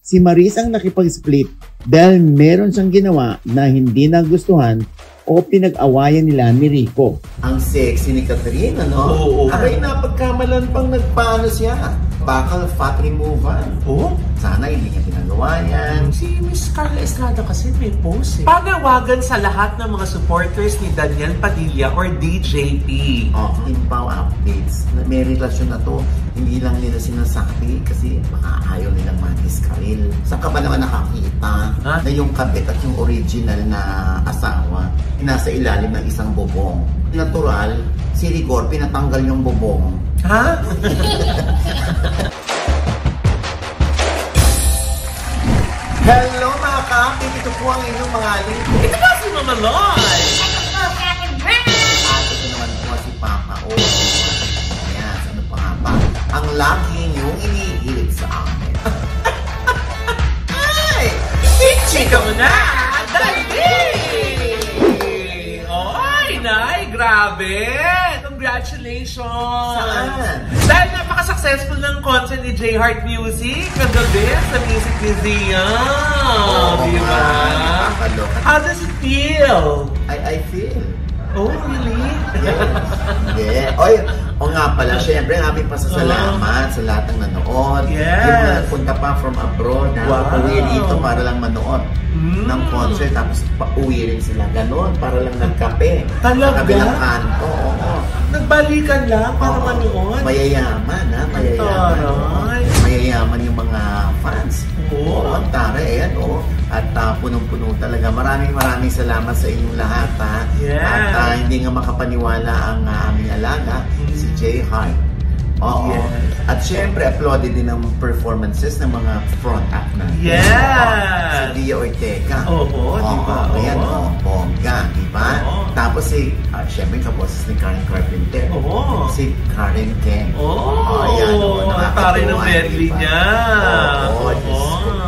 si Maris ang nakipag-split dahil meron siyang ginawa na hindi nagustuhan o pinag-awayan nila ni Rico. Ang sexy ni Catherine, ano? Oo. Abay, napagkamalan pang nagpaano siya. Bakal fat removal. Oh? Sana hindi niya pinagawa yan. Si Miss Carla Estrada kasi may post eh. Panawagan sa lahat ng mga supporters ni Daniel Padilla or DJP. Impaw updates. May relasyon na to. Hindi lang nila sinasabi kasi baka ayaw nilang mag-diskaril. Saan ka ba naman nakakita na yung kabit at yung original na asawa nasa ilalim ng isang bubong? Natural, si Rigor pinatanggal yung bubong. Ha? Hello mga kapit! Ito po ang inyong mga lingko. Ito ba si Mama Loy? At ito naman po si Papa O. Ayan, ano pa nga ba? Ang lagi niyong inihilig sa amin. Ay! Chika mo na! Dali! Oy, Nay! Grabe! Congratulations! Saan? Dahil napaka-successful ng concert ni J Heart Music kagabi sa Music Museum. Diba? How does it feel? I feel. Oh, really? Yeah. Oy, o nga pala, syempre, aming pasasalamat sa lahat ng nanood. Yes. Yung mga punta pa from abroad na uwi rito para lang manood ng concert, tapos pauwi rin sila. Ganon, para lang nagkape. Talaga? Sa kabilang kanto, oo. Nagbalikan lang para manood? Mayayaman, ha? Mayayaman. Taray. Mayayaman yung mga fans. Oo, ang tara, ayan, oo. At punong-puno talaga. Maraming salamat sa inyong lahat, ha? Yes. At hindi nga makapaniwala ang aming alaga, si J Heart. Oo. Yes. At syempre, applauded din ang performances ng mga front act na. Yes. Si Dia Ortega. Oo, diba? Ayan, oo. Bongga, diba? Oo. Tapos syempre, kaboses ni Karen Carpenter. Oo. Si Karen Ken. Ayan, oo. Nakakari ng medley niya. Oo.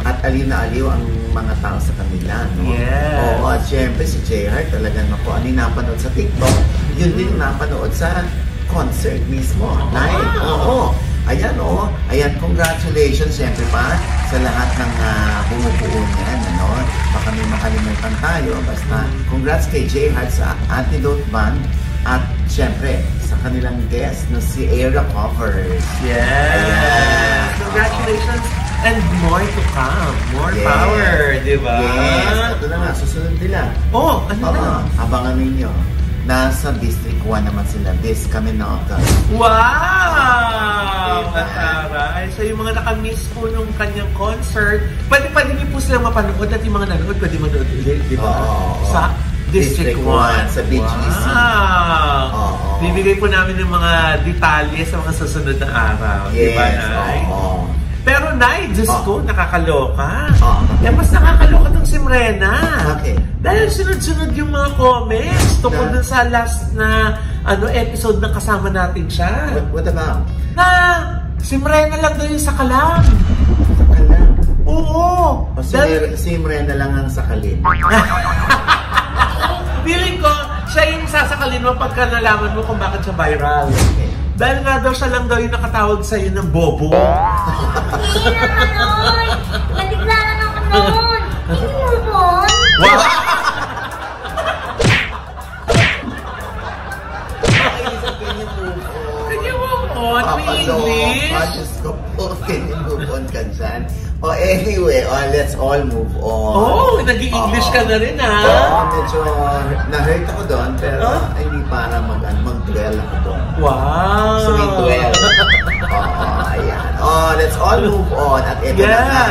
At aliw na aliw ang mga tao sa kanila, no? Yes. Oo, at syempre si J Heart talagang ako, ano yung napanood sa TikTok, yun din yung napanood sa concert mismo, live. Oo. Ayan, oo. Ayan, congratulations syempre pa sa lahat ng bumubuo niyan, ano? Baka may makalimutan tayo. Basta, congrats kay J Heart sa Antidote Band at syempre sa kanilang guest na si Era Covers. Yes. Ayan. Congratulations. And more to come. More power, di ba? Yes. Ito na nga, susunod nila. Oh, ano na? Abangan ninyo. Nasa District 1 naman sila. This kami na August. Wow! Mataray. So yung mga nakamiss po nung kanyang concert, pwede niyo po silang mapanood at yung mga nanood, pwede manood ulit, di ba? Sa District 1 sa BGC. Wow! Bibigay po namin ng mga detalye sa mga susunod na araw. Yes. Di ba, Nay? Pero Nay, Diyos ko, nakakaloka. Mas nakakaloka tong si Mrena. Okay. Dahil sunod-sunod yung mga comments tungkol dun sa last na episode na kasama natin siya. What about? Na si Mrena lang daw yung sakalam. Sakalam? Oo. Si Mrena lang ang sakalin. Feeling ko, siya yung sasakalin mo pagka nalaman mo kung bakit siya viral. Okay. Dahil nga daw siya lang daw yung nakatawag sa'yo ng bobo. Hindi naman nun! Natigla lang ako noon! Hindi mo Wow! Can you move on? May English? Diyos ko po, can you move on ka dyan? Anyway, let's all move on. Oh, nag-i-English ka na rin, ha? Medyo na-hurt ako doon, pero hindi para mag-dwell ako doon. Wow! Sweet dwell. Ayan. Let's all move on. At ito na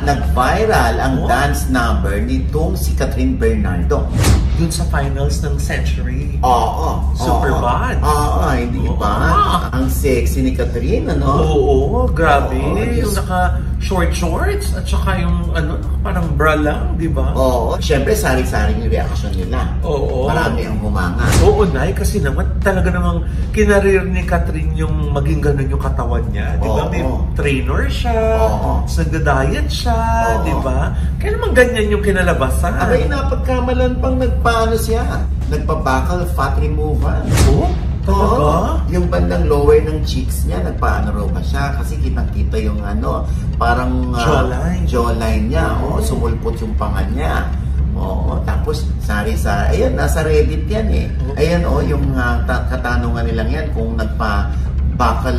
nag-viral ang dance number nitong si Catherine Bernardo. Dun sa finals ng Century. Super bad. Hindi ba? Ang sexy ni Catherine, ano? Oo, grabe. Yung naka-short shorts at saka yung parang bra lang, di ba? Siyempre, sari-sari yung reaction nila. Marami ang humanga. Oo, Nay, kasi naman talaga namang kinarir ni Catherine yung maging ganun yung katawan niya. Di ba? May trainer siya, nagda-diet siya, di ba? Kaya naman ganyan yung kinalabasan. Abay, napagkamalan pang nagpaano siya. Nagpa-bakal fat removal. Oo, yung bandang lower ng cheeks niya, nagpaano raw ba siya? Kasi kitang-kita yung parang jawline niya. Oo, sumulpot yung panga niya. Oo, tapos ayan, nasa Reddit yan eh. Ayan yung katanungan nilang yan kung bakal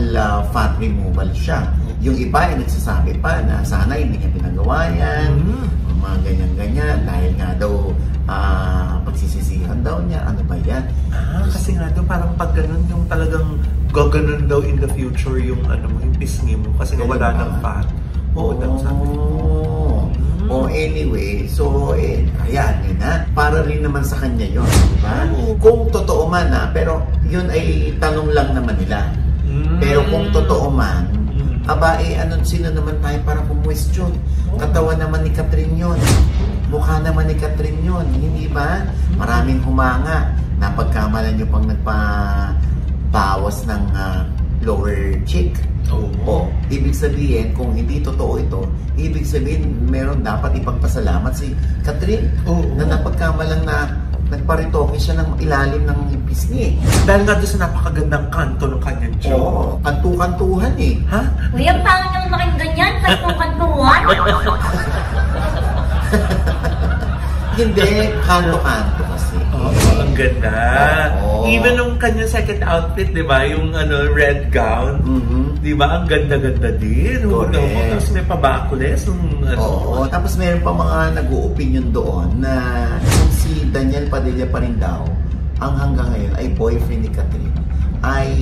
fat removal siya. Yung iba ay nagsasabi pa na sana hindi niya pinagawa yan. Mga ganyan-ganyan dahil nga daw pagsisisihan daw niya. Ano ba yan? Kasi nga daw parang pag ganun yung talagang gaganon daw in the future yung yung pisngi mo kasi wala ng fat. Oo, daw sabi ko. Anyway, so ayan yun para rin naman sa kanya yun, diba? Kung totoo man pero yun ay tanong lang naman nila. Pero kung totoo man, sino naman tayo para kumwestiyon? Katawan naman ni Catherine yun. Mukha naman ni Catherine yun, hindi ba? Maraming humanga. Napagkamalan nyo pang nagpabawas ng lower cheek. Ibig sabihin, kung hindi totoo ito, ibig sabihin, meron dapat ipagpasalamat si Catherine na napagkamalan na nagparitoke siya ng ilalim ng pisngi. Dahil nga doon sa napakagandang kanto ng kanyang jaw. Kantu-kantuhan eh. Ha? Kuya, pangit naman makinggan yan. Kantu-kantuhan. Hindi, kanto-kanto kasi. Ang ganda. Even nung kanyang second outfit, di ba? Yung red gown. Di ba? Ang ganda-ganda din. Tapos may pabakules. Tapos meron pa mga nag-o-opinion doon na si Daniel Padilla pa rin daw, ang hanggang ngayon ay boyfriend ni Catherine, ay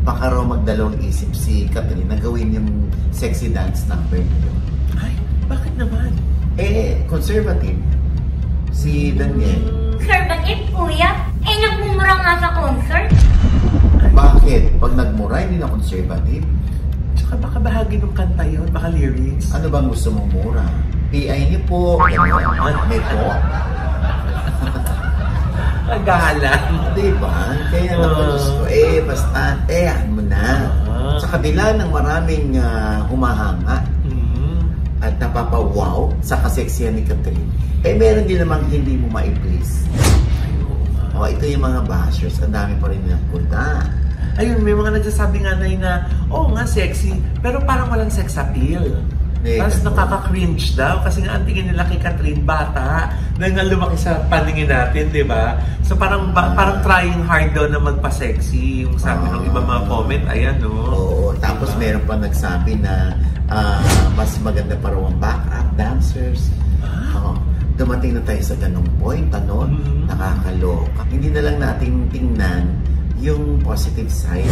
baka raw magdalawang isip si Catherine na gawin yung sexy dance number niyo. Ay, bakit naman? Conservative si Daniel. Conservative, kuya? Nagmumura nga sa concert. Bakit? Pag nagmura, hindi na conservative? Tsaka baka bahagi ng kanta yun, baka lyrics. Ano bang gusto mong mura? PI niyo po. May po. Nagahalan. Diba? Kaya gusto basta, ano mo na. Sa kabila ng maraming humahanga at napapawaw sa kaseksiyan ni Catherine, meron din namang hindi mo ma-please. Ito yung mga bashers, ang dami pa rin nilang punta. Ayun, may mga nagsasabi nga na, nga sexy, pero parang walang sex appeal. Tapos nakaka-cringe daw kasi nga ang tingin nila kay Catherine bata dahil nga lumaki sa paningin natin, di ba? So parang trying hard daw na magpa-sexy yung sabi ng iba mga comment, ayan tapos diba? Meron pa nagsabi na mas maganda pa raw ang backup dancers. Dumating na tayo sa ganung point, nakakaloka. Hindi na lang natin tingnan yung positive side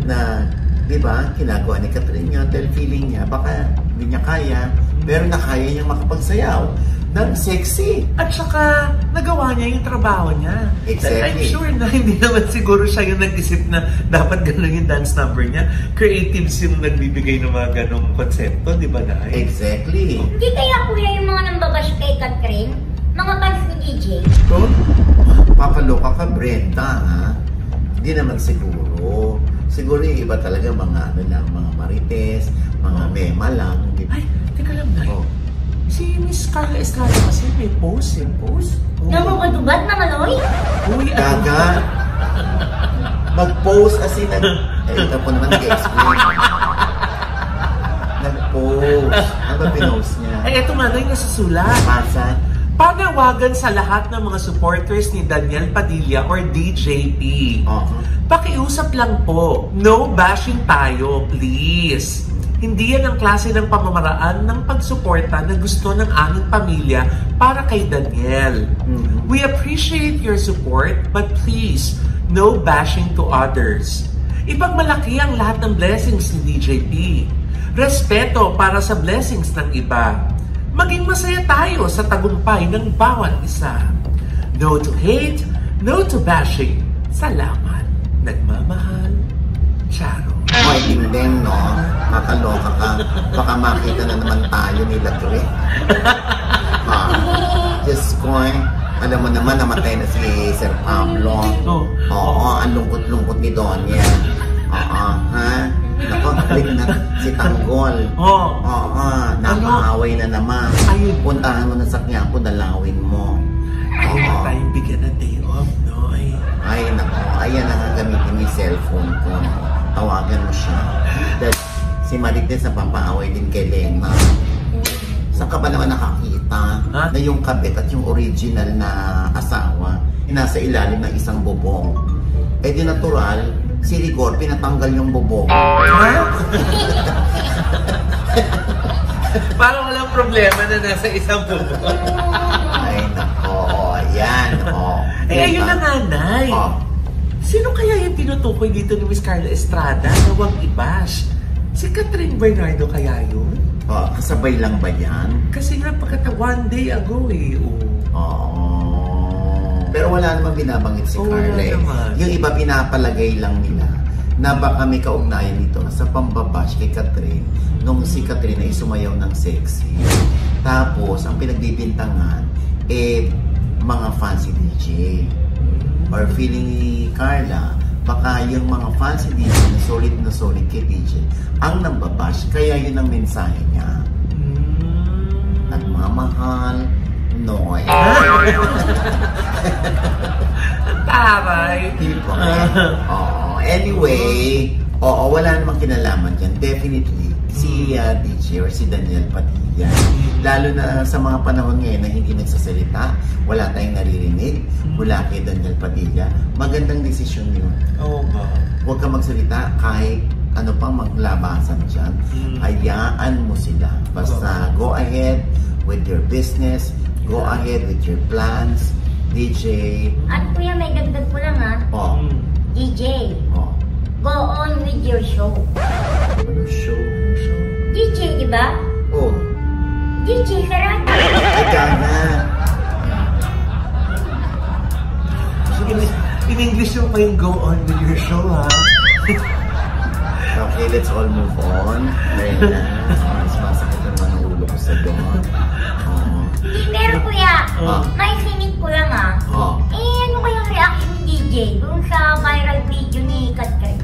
na, di ba, ginagawa ni Catherine yun dahil feeling niya, baka hindi niya kaya, pero nakaya niyang makapagsayaw ng sexy. At saka, nagawa niya yung trabaho niya. Exactly. I'm sure na hindi naman siguro siya yung nag-isip na dapat gano'n yung dance number niya. Creatives yung nagbibigay ng mga ganong konsepto, di ba, Nay? Exactly. Hindi kaya, kuya, yung mga nambabash kay Catherine? Mga fans ni DJ? Papaloka ka, Brenda, ha? Hindi naman siguro. Siguro yung iba talaga mga mga marites, mga mema lang. Ay, teka lang, Nay. Si Miss Carla Estrada kasi may post. Namumudubad na maloy? Gaga. Mag-post kasi ito po naman nag-explain. Nag-post. Ano ba pinost niya? Ito nga na yung nasusulat. Pasa? Panawagan sa lahat ng mga supporters ni Daniel Padilla or DJP. Pakiusap lang po. No bashing tayo, please. Hindi yan ang klase ng pamamaraan ng pagsuporta na gusto ng aming pamilya para kay Daniel. We appreciate your support, but please, no bashing to others. Ipagmalaki ang lahat ng blessings ni DJP. Respeto para sa blessings ng iba. Maging masaya tayo sa tagumpay ng bawat isa. No to hate, no to bashing. Salamat. Nagmamahal, Charo. Hindi, no? Kakaloka ka. Baka makita na naman tayo ni Ladre. Diyos ko, alam mo naman, namatay na si Sir Pablo. Ang lungkot-lungkot ni Donya. Nakakalik na si Tanggol. Napaaway na naman. Puntahan mo na sa Quiapo, dalawin mo. Ayun na tayong bigyan ng day off, Noy. Ay, nako. Ayan ang gagamitin ni cellphone ko. Tawagan mo siya. Dahil si Marites na pampaaway din kay Lena. Saan ka ba naman nakakita na yung kabit at yung original na asawa nasa ilalim ng isang bubong? Eh di natural, si Rigor pinatanggal yung bubong. Parang walang problema na nasa isang bubong. Ay, nako. Ayan, o. Eh, ayun na nga, Nay. Sino kaya yung tinutukoy dito ni Miss Carla Estrada na huwag i-bash? Si Catherine Bernardo kaya yun? Kasabay lang ba yan? Kasi nga one day ago eh. Pero wala namang binabanggit si Carla eh. Yung iba pinapalagay lang nila na baka may kaugnayan nito sa pambabash kay Catherine nung si Catherine ay sumayaw ng sexy. Tapos, ang pinagbibintangan mga fancy DJ. Or feeling ni Carla, baka yung mga fancy DJ na solid kay DJ ang nambabash, kaya yun ang mensahe niya. Nagmamahal, Noy. Taray. Diba? Anyway, wala namang kinalaman dyan. Definitely, si DJ or si Daniel Padilla. Lalo na sa mga panahon ngayon na hindi nagsasalita, wala tayong naririnig mula kay Daniel Padilla. Magandang desisyon yun. Huwag ka magsalita kahit ano pang maglabasan dyan. Hayaan mo sila. Basta go ahead with your business. Go ahead with your plans. DJ. At kuya, may dagdag ko lang DJ. Go on with your show. Ano show? DJ, di ba? DJ Karate. Ika na. In English mo pa yung go on with your show, ha? Okay, let's all move on. Mas masakit naman ang ulo ko sa doon. Pero kuya, naisingit ko lang ano kayang reaction ni DJ dun sa viral video ni Katrin?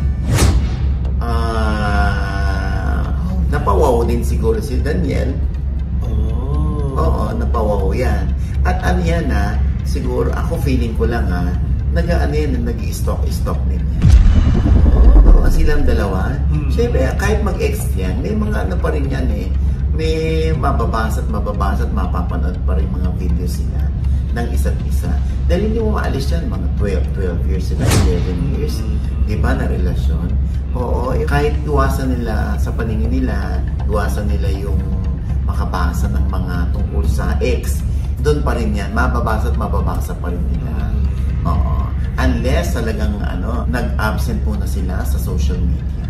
Napawaw din siguro si Daniel. Oo, napawaw yan. At ano yan siguro, ako feeling ko lang nag-i-stop din yan. Silang dalawa. Siyempre, kahit mag-ex yan, may mga ano pa rin yan may mababasa at mapapanood pa rin mga videos sila ng isa't isa. Dahil hindi mo maalis yan, mga 12 years sila, 11 years, di ba, na relasyon. Kahit iwasan nila sa paningin nila, iwasan nila yung makabasa ng mga tungkol sa ex, doon pa rin yan, mababasa pa rin nila. Unless talagang nag-absent muna sila sa social media.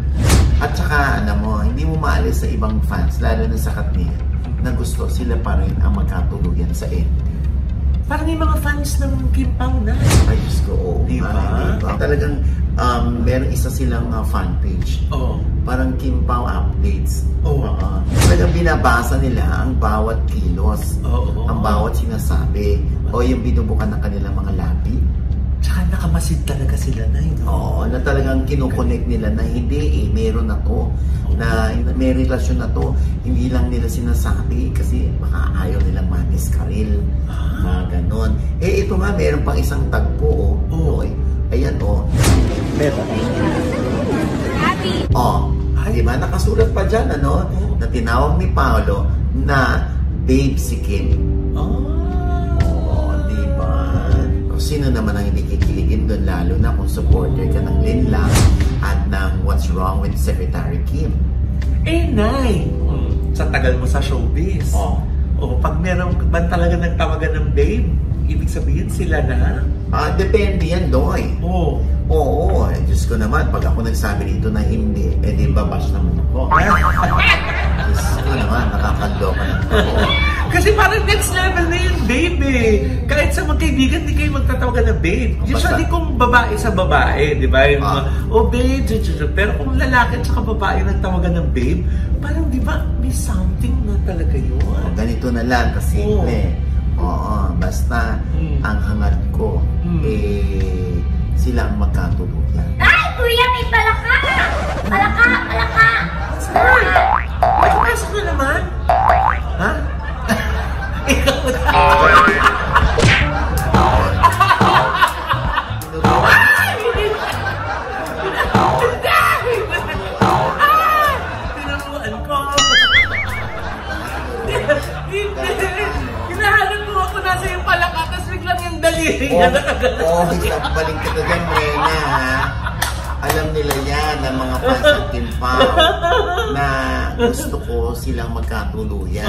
At saka, hindi mo maalis sa ibang fans, lalo na sa Katniel, na gusto sila pa rin ang magkatuluyan sa end. Parang yung mga fans ng Kim Pao na. Ay, Diyos ko, diba? Talagang, meron isa silang fan page. Parang Kim Pao updates. Talagang binabasa nila ang bawat kilos, ang bawat sinasabi, o yung binubukan ng kanilang mga labi. Tsaka nakamasid talaga sila na yun. Na talagang kinukonect nila na hindi meron na to. Na may relasyon na to. Hindi lang nila sinasabi kasi baka ayaw nilang maniskaril. Ganon. Ito nga, meron pang isang tagpo. Ayan Meron. Diba? Nakasulat pa dyan, na tinawag ni Paolo na babe si Kim. Sino naman ang hindi kikiligin doon, lalo na kung supporter ka ng Linlang at ng What's Wrong with Secretary Kim? Nay! Sa tagal mo sa showbiz. Pag meron ba talaga nagtawagan ng babe, ibig sabihin sila na? Depende yan, Doy. Diyos ko naman, pag ako nagsabi dito na hindi, di babash naman ako. Diyos ko naman, nakakaloka ng ako. Kasi parang next level na yun, babe Kahit sa magkaibigan, di kayo magtatawagan ng babe. Usually kung babae sa babae, di ba? Yung mga, babe, pero kung lalaki at saka babae nagtawagan ng babe, parang di ba, may something na talaga yun. Ganito na lang, kasimple. Basta ang hangad ko, sila ang magkatuluyan. Ay, kuya, may palaka! Palaka! Nakapasok na naman? Ha? Ikaw na. Nangihinga na agad. Balik ka na dyan, Rena, ha? Alam nila yan, ng mga fans ng Team Pao, na gusto ko silang magkatuluyan.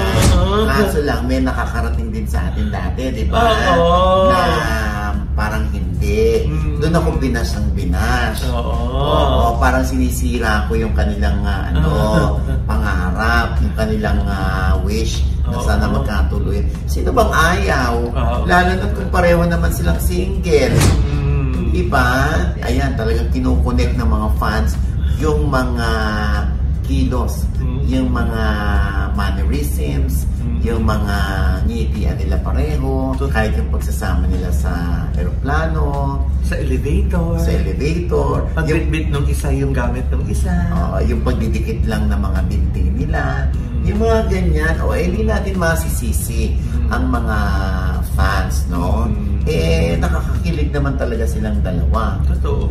Kaso lang, may nakakarating din sa atin dati, di ba? Na parang hindi. Doon ako binas ng binas. Parang sinisira ko yung kanilang pangarap, yung kanilang wish na sana magkatuloy. Sino bang ayaw? Lalo na kung pareho naman silang single. Diba? Ayan, talagang kinukonek ng mga fans yung mga kilos, yung mga mannerisms, yung mga ngitian nila pareho, kahit yung pagsasama nila sa aeroplano, sa elevator, pagbitbit ng isa yung gamit ng isa, yung pagdidikit lang ng mga binti nila, yung mga ganyan. Hindi natin masisisi ang mga fans, no? Nakakakilig naman talaga silang dalawa. Totoo.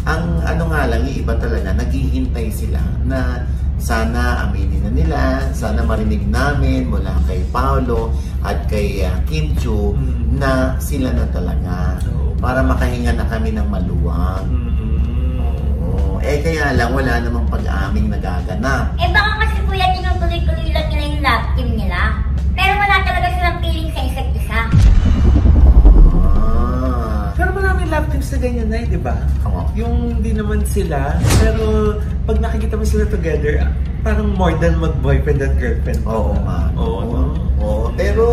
Ang nga lang, yung iba talaga, naghihintay sila na sana aminin na nila, sana marinig namin mula kay Paolo at kay Kim Chiu na sila na talaga para makahinga na kami ng maluwag. Kaya lang, wala namang pag-aming nagaganap. Baka kasi kuya, tinutuloy-tuloy lang nila yung love team nila. Pero wala talaga silang feeling sa isa't isa. Pero maraming love teams na ganyan na di ba? Yung di naman sila, pero pag nakikita mo sila together, parang more than mag-boyfriend at girlfriend. Pero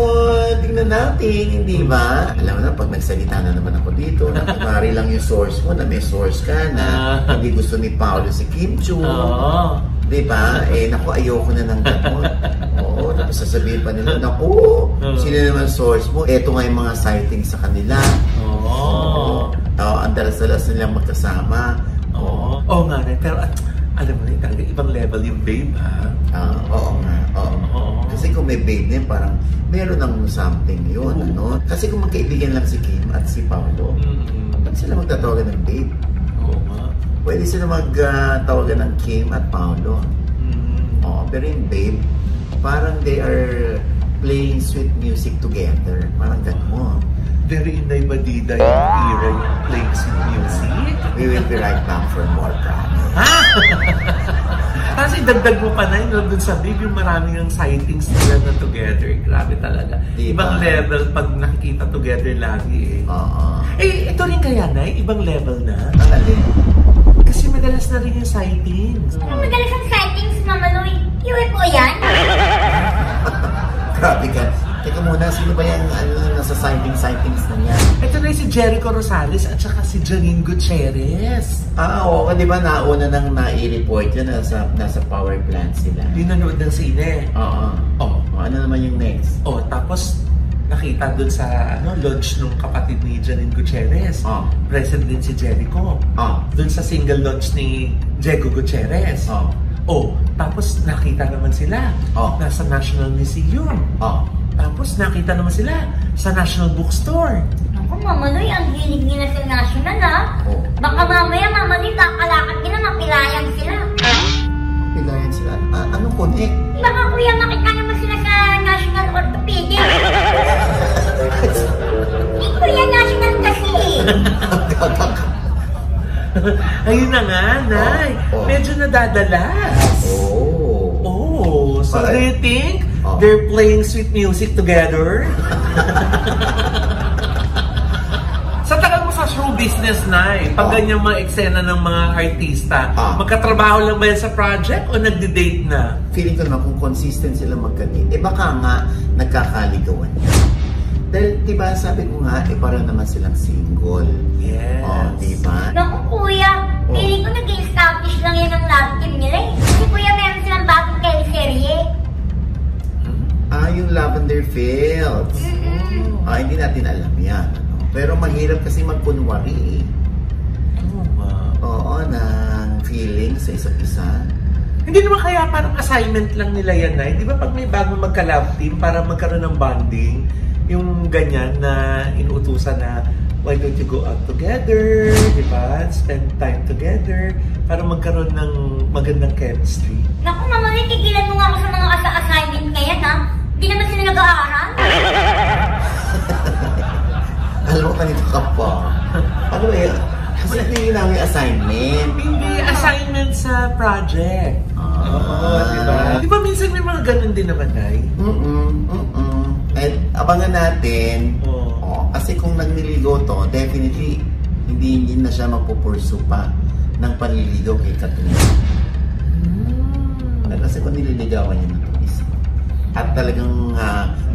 tingnan natin, hindi ba? Alam mo na, pag nagsalita na naman ako dito, nakakari lang yung source mo, na may source ka na hindi gusto ni Paolo si Kim Chiu. Diba? Naku, ayoko na ng gano'n. Tapos sasabihin pa nila, naku, sino naman source mo? Eto nga yung mga sightings sa kanila. Ang dalas-dalas nilang magkasama. Nga rin, pero alam mo rin, talaga ibang level yung babe, ha? Oo nga. Kasi kung may babe na yun, parang meron ng something yun, ano? Kasi kung magkaibigan lang si Kim at si Paolo, ba't sila magtatawagan ng babe? Pwede sila magtawagan ng Kim at Paolo. Pero yung babe, parang they are playing sweet music together. Parang gano'n. Very Inday Badida yung era yung playing sweet music. We will be right back for more promise. Kasi dagdag mo pa na yun, dun sa babe, yung maraming ang sightings nila na together. Grabe talaga. Ibang level pag nakikita together lagi ito rin kaya na, ibang level na. Ang alin? Kasi madalas na rin yung sightings. Madalas ang sightings, Mama Loy. UFO yan? Grabe ka. Teka muna, sino ba yung nasa sightings na niya? Ito na si Jericho Rosales at saka si Janine Gutierrez. Di ba nauna nang nai-report yun, nasa power plant sila. Yung nanood ng sine. Ano naman yung next? Tapos nakita dun sa lodge nung kapatid ni Janine Gutierrez. Present din si Jericho. Dun sa single lodge ni Diego Gutierrez. Tapos nakita naman sila nasa National Museum. Tapos nakita naman sila sa National Bookstore. Naku, Mama Loy, ang hilig nila sa National, ha? Baka mamaya, Mama Loy, kakalakad nila, mapilayan sila. Mapilayan sila? Anong connect? Baka kuya, makita naman sila sa National Orthopedic. Kuya, National kasi. Ayun na nga, Nay. Medyo nadadalas. So do you think they're playing sweet music together? Sa tagal mo sa show business, Nay, pag ganyan mga eksena ng mga artista, magkatrabaho lang ba yan sa project o nagde-date na? Feeling ko naman kung consistent sila magka-date, baka nga nagkakaligawan. Dahil, diba, sabi ko nga, parang naman silang single. Yes. Diba? Naku, kuya, feeling ko nag-establish lang yan ng love team nila eh. Kasi kuya, meron silang bagong teleserye. Yung Lavender Fields. Hindi natin alam yan. Pero mahirap kasi magkunwari. Ng feelings sa isa't isa. Hindi naman kaya parang assignment lang nila yan, Nay. Di ba pag may bagong magka-love team para magkaroon ng bonding, yung ganyan na inuutusan na why don't you go out together, di ba? Spend time together para magkaroon ng magandang chemistry. Naku, Mama Loy, tigilan mo nga ako sa mga assignment ngayon, ha? Hindi naman sila nag-aaral. Alam mo, kanito ka pa. Ano eh? Kasi hindi namin assignment. Hindi, assignment sa project. Diba? Di ba minsan may mga ganun din naman, Nay? At abangan natin. Kasi kung nagniligaw to, definitely hindi na siya magpupursu pa ng panliligaw kay Katrina. Kasi kung nililigawan niya na to is at talagang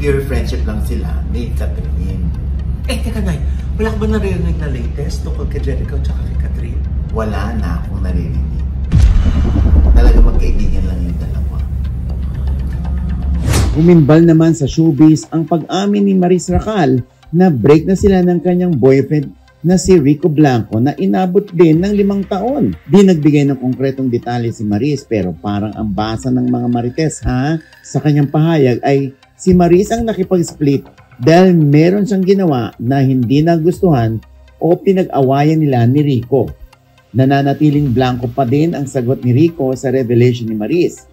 pure friendship lang sila ni Katrina. Teka, Nay, wala ka ba narinig na latest tungkol kay Jericho at kay Katrina? Wala na akong naririnig. Talaga magkaibigan lang yung dalawa. Umimbal naman sa showbiz ang pag-amin ni Maris Racal na break na sila ng kanyang boyfriend na si Rico Blanco na inabot din ng 5 taon. Di nagbigay ng konkretong detalye si Maris pero parang ang basa ng mga Marites sa kanyang pahayag ay si Maris ang nakipag-split dahil meron siyang ginawa na hindi nagustuhan o pinag-awayan nila ni Rico. Nananatiling blanco pa din ang sagot ni Rico sa revelation ni Maris.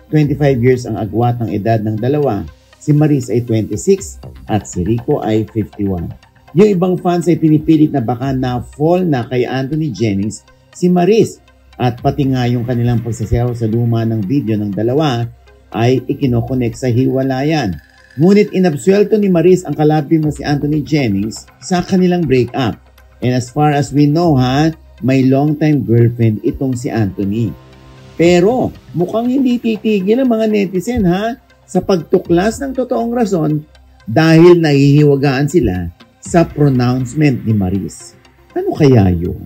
25 years ang agwat ng edad ng dalawa. Si Maris ay 26 at si Rico ay 51. Yung ibang fans ay pinipilit na baka na-fall na kay Anthony Jennings si Maris at pati nga yung kanilang pagsasayaw sa luma ng video ng dalawa ay ikinokonek sa hiwalayan. Ngunit inabsuelto ni Maris ang kalabim na si Anthony Jennings sa kanilang breakup. And as far as we know may long-time girlfriend itong si Anthony. Pero mukhang hindi titigil ang mga netizen sa pagtuklas ng totoong rason dahil nahihiwagaan sila sa pronouncement ni Maris. Ano kaya yun?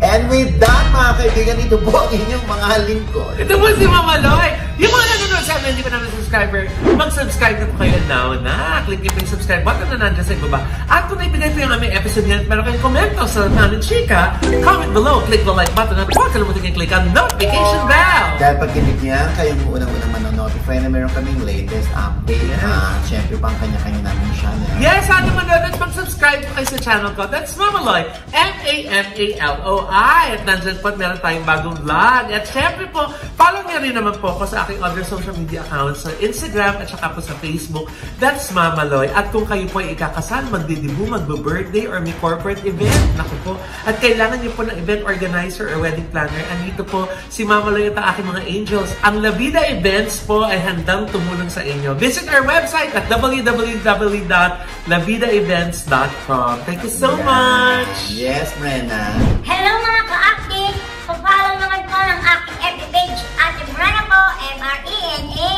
And with that, mga kaibigan, ito po ang inyong mga lingkod. Ito po si Mama Loy. Yung mga nanonood sa amin, hindi pa namin subscriber, mag-subscribe na po kayo now na. Click niyo po yung subscribe button na nandiyan sa ibaba. At kung naibigay po yung aming episode niya at meron kayong komento sa aming chika, comment below, click the like button at huwag kalimutan yung click ang notification bell. Dahil pag kinig niya, kayo po unang-unang manonotify na meron kaming latest update. Siyempre pa ang kanya-kanya namin channel. Yes, sana manood at mag-subscribe po kayo sa channel ko. That's Mama Loy, MAMALOI. At nandyan po at meron tayong bagong vlog. At syempre po, follow niyo rin naman po ako sa aking other social media accounts sa Instagram at saka po sa Facebook. That's Mama Loy. At kung kayo po ay ikakasal, magdidibu, magbe-birthday or may corporate event, naku po. At kailangan niyo po ng event organizer or wedding planner. Andito po si Mama Loy at ang aking mga angels. Ang Lavida Events po ay handang tumulong sa inyo. Visit our website at www.lavidaevents.com. Thank you so much! Yes, Brenna. Hello mga ka-active! Pag-follow naman po ng aking FB page at Brana po, MRENA.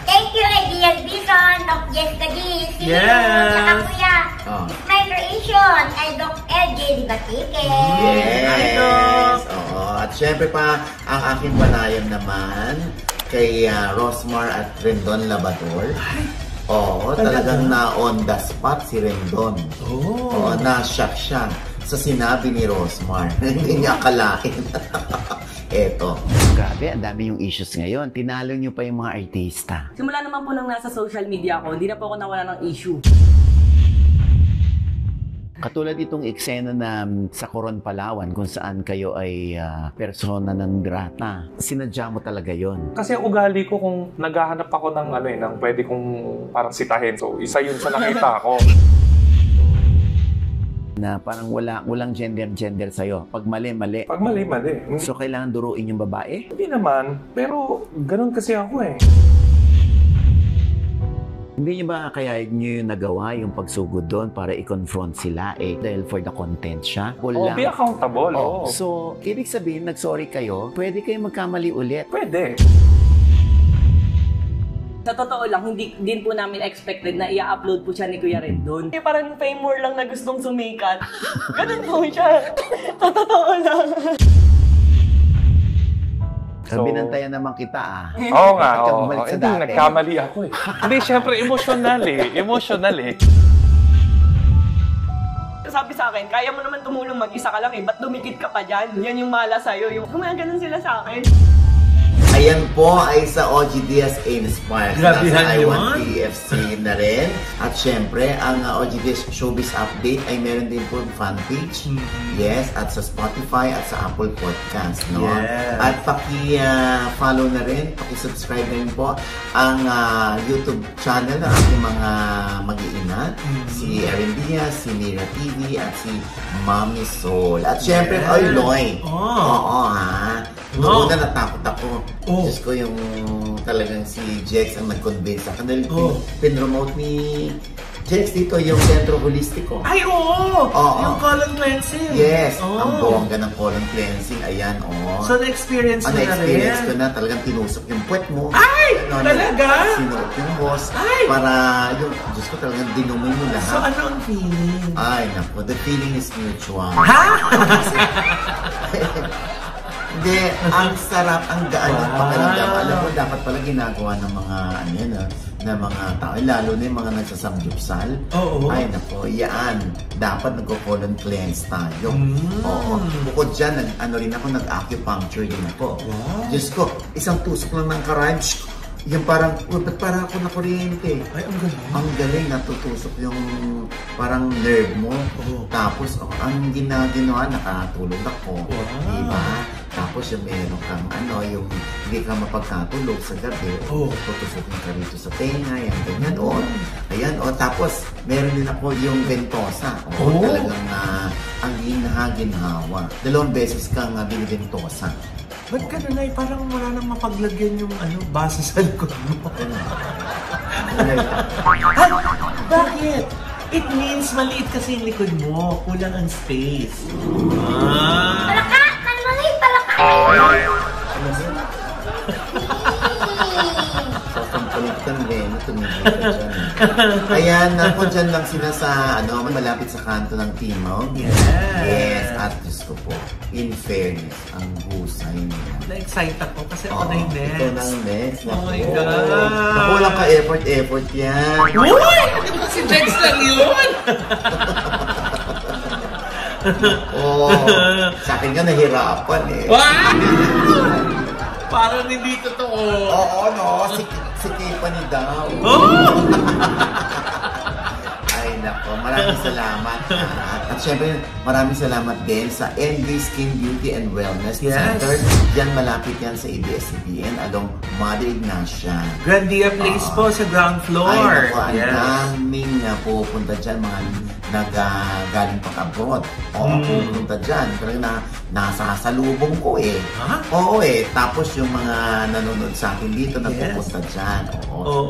Thank you, Ideal Vision, Doc Jessica G. See you! Tsaka kuya, It's My Creation, ay Doc LJ Dibatike. Yes! At syempre pa, ang aking panayam naman kay Rosmar at Rendon Labador. Talagang na-on the spot si Rendon. Na-shock siya sa sinabi ni Rosmar. Hindi niya akalain. Eto. Grabe, ang dami yung issues ngayon. Tinalo niyo pa yung mga artista. Simula naman po nang nasa social media ako, hindi na po ako nawala ng issue. Katulad itong eksena na sa Coron, Palawan kung saan kayo ay persona non grata. Sinadya mo talaga yon. Kasi ugali ko kung naghahanap ako ng ng pwede kong parang sitahin. So, isa yun sa nakita ko. Na parang walang gender sa'yo. Pag mali. Pag mali. So, kailangan duruin yung babae? Hindi naman. Pero, ganun kasi ako eh. Hindi niyo ba kaya niyo yung nagawa yung pagsugod doon para i-confront sila dahil for the content siya? Be accountable. So, ibig sabihin, nag-sorry kayo, pwede kayo magkamali ulit? Pwede. Sa totoo lang, hindi din po namin expected na i-upload po siya ni Kuya Rendon. Parang fame more lang na gustong sumikat. Ganun po siya. Sa totoo lang. Binantayan naman kita Oo nga. Hindi, nagkamali ako eh. Hindi, syempre, emotional eh. Sabi sa akin, kaya mo naman tumulong mag-isa ka lang ba't dumikit ka pa dyan? Yan yung mala sa'yo. Yung ganun sila sa akin. Ayan po ay sa OG Diaz Inspired. Grabehan Nasa yun. I1TFC na rin. At syempre, ang OG Diaz Showbiz Update ay meron din po fan page. Yes, at sa Spotify at sa Apple Podcast. No? Yes. At paki-follow na rin, paki-subscribe na rin po ang YouTube channel ng ating mga mag-iina. Si Erin Diaz, si Mira TV, at si Mami Soul. At syempre, oy, Loy. Oo, ha. Noong una natakot ako. Diyos ko yung talagang si Jex ang nag-convince sa kanil. Pinromote ni Jex dito yung Centro Holistiko. Ay, oo! Yung colon cleansing. Yes, ang bongga ng colon cleansing. Ayan, So, na-experience mo na rin? Na-experience ko na talagang tinusok yung puwet mo. Ay! Talaga? Sinuot yung boss. Ay! Para yung, Diyos ko talagang dinumi mo lahat. So, ano ang feeling? Ay, naku. The feeling is mutual. Ha? Hindi, ang sarap, ang gaan ng pakiramdam. Alam mo, dapat pala ginagawa ng mga, na mga tao, lalo na yung mga nagsasamgyupsal. Ay, nako, yan. Dapat nagko-colon cleanse tayo. Oo. Bukod dyan, rin ako, nag-acupuncture din ako. Diyos ko, isang tusok lang ng karayom, yung parang, ba't parang ako na kuryente? Ay, ang galing. Ang galing, natutusok yung parang nerve mo. Tapos, ang ginawa, nakatulog ako. Diba? Tapos yung meron kang yung hindi ka mapagkatulog sa gabi. Tutusokin ka rito sa tenga, yan, ganyan. Ayan, tapos meron din ako yung ventosa. Talagang ang ginhawa. 2 beses kang binibentosa. Ba't ka na, parang wala nang mapaglagyan yung base sa likod mo? Bakit? It means maliit kasi yung likod mo. Kulang ang space. Palaka! Maliit palaka! Sasampulitan din, tumigil ka dyan. Ayan, ako dyan lang sila sa, malapit sa kanto ng Timog. Yes, at Diyos ko po, in fairness, ang husay niya. Na-excite ako kasi ako na yung next. Ito na yung next. Oh my God! Naku, walang ka-effort yan. Uy! Si Jex lang yun! Sa akin nga nahirapan eh. Parang hindi totoo. Si Tiffany daw. Ay nako, maraming salamat. At syempre, maraming salamat din sa NB Skin Beauty and Wellness Center. Diyan malapit yan sa ABS-CBN along Mother Ignacia. Grandia Place po sa ground floor. Ay nako, ang daming pupunta dyan, mga galing pang abroad. Pupunta dyan. Talagang nasasalubong ko eh. Tapos yung mga nanonood sa akin dito, nagpupunta dyan.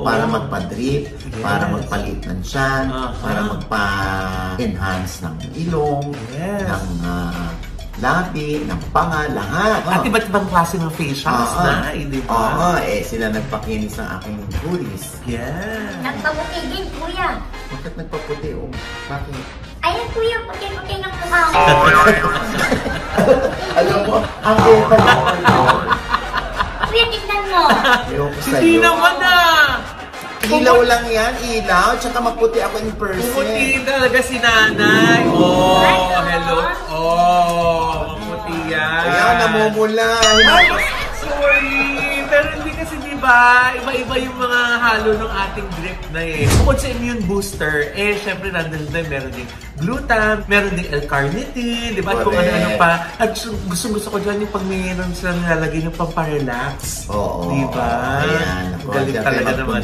Para magpa-drip, para magpalit ng tiyan, para magpa-enhance ng ilong, ng labi, ng panga, lahat. At iba't ibang klase ng facials na, di ba? Sila nagpakinis ng aking guris. Nagpaputi din, kuya. Bakit nagpaputi? Bakit? Ayan, kuya, puti-puti ng mukha mo. Alam mo, ang ewan ako. Kuya, tignan mo. Hindi naman Ilaw lang yan, ilaw. Tsaka maputi ako in person. Pumuti talaga si nanay. Hello. Maputi yan. Kaya namumula. Sorry. Pero hindi kasi diba, iba-iba yung mga halo ng ating drip na eh. Bukod sa immune booster, syempre nandun din, meron din glutam, meron din L-carnitine, diba? Kung ano-ano pa. At gusto ko dyan yung pag mayroon sila nilalagay yung pamparelax. Diba? Ayan. Galing talaga naman.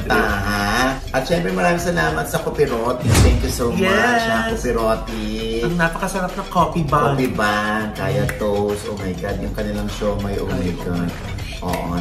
At syempre maraming salamat sa Kopiroti. Thank you so much, Kopiroti. Ang napakasarap na coffee bag. Coffee bag, kaya toast. Oh my God, yung kanilang show may oh my God.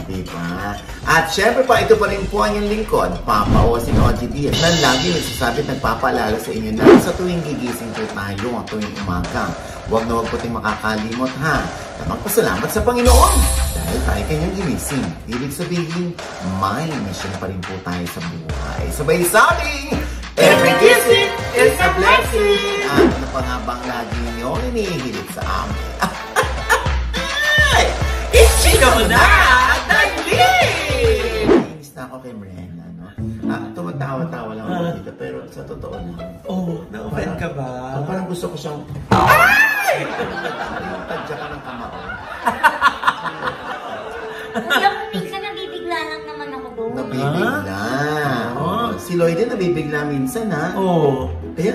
Diba? At syempre pa, ito pa rin po ang yung lingkod, Papa Osing OGD, na lagi nagsasabi at nagpapaalala sa inyo na sa tuwing gigising po tayo, at tuwing umaga, huwag na huwag po tayong makakalimot na magpasalamat sa Panginoon dahil tayo kanyang ginising. Ibig sabihin, may mission pa rin po tayo sa buhay. Sabay sabing, every gising is a blessing! At ano pa nga bang lagi ninyo inihilit sa amin? Ikaw na! Dali! Nainis na ako kay Brenna, no? Tumatawa-tawa lang ako dito, pero sa totoo lang. Na-offend ka ba? Parang gusto ko siyang... Ay! Tadya ka ng kamao. Kuya, minsan Lloyd din nabibigla minsan, ha? Oo. Ayan,